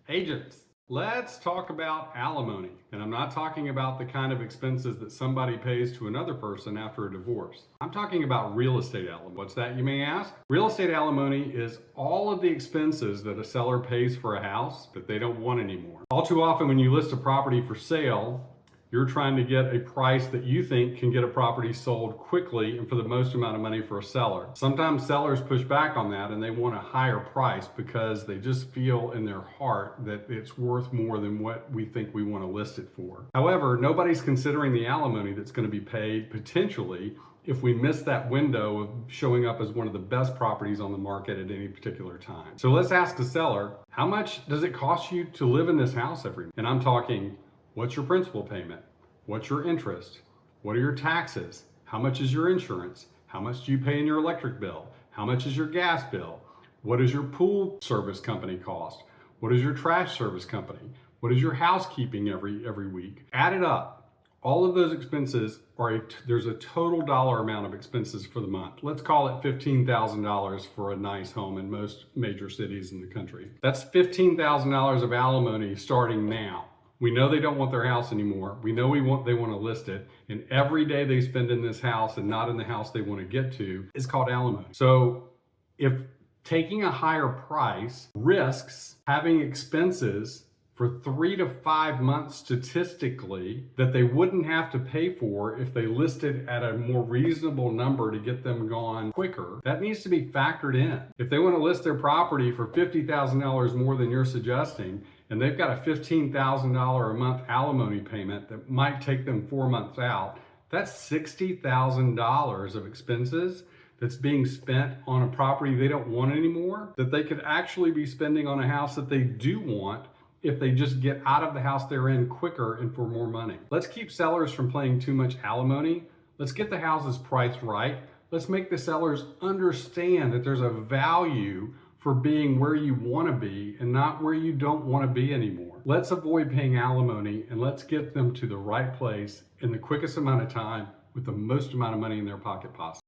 Agents, let's talk about alimony. And I'm not talking about the kind of expenses that somebody pays to another person after a divorce. I'm talking about real estate alimony. What's that, you may ask? Real estate alimony is all of the expenses that a seller pays for a house that they don't want anymore. All too often when you list a property for sale, you're trying to get a price that you think can get a property sold quickly and for the most amount of money for a seller. Sometimes sellers push back on that and they want a higher price because they just feel in their heart that it's worth more than what we think we want to list it for. However, nobody's considering the alimony that's going to be paid potentially if we miss that window of showing up as one of the best properties on the market at any particular time. So let's ask the seller, how much does it cost you to live in this house every month? And I'm talking, what's your principal payment? What's your interest? What are your taxes? How much is your insurance? How much do you pay in your electric bill? How much is your gas bill? What does your pool service company cost? What is your trash service company? What is your housekeeping every week? Add it up. All of those expenses there's a total dollar amount of expenses for the month. Let's call it $15,000 for a nice home in most major cities in the country. That's $15,000 of alimony starting now. We know they don't want their house anymore. We know they want to list it. And every day they spend in this house and not in the house they want to get to is called alimony. So if taking a higher price risks having expenses for 3 to 5 months statistically that they wouldn't have to pay for if they listed at a more reasonable number to get them gone quicker, that needs to be factored in. If they want to list their property for $50,000 more than you're suggesting, and they've got a $15,000 a month alimony payment that might take them 4 months out, that's $60,000 of expenses that's being spent on a property they don't want anymore that they could actually be spending on a house that they do want if they just get out of the house they're in quicker and for more money. Let's keep sellers from paying too much alimony. Let's get the houses priced right. Let's make the sellers understand that there's a value for being where you want to be and not where you don't want to be anymore. Let's avoid paying alimony and let's get them to the right place in the quickest amount of time with the most amount of money in their pocket possible.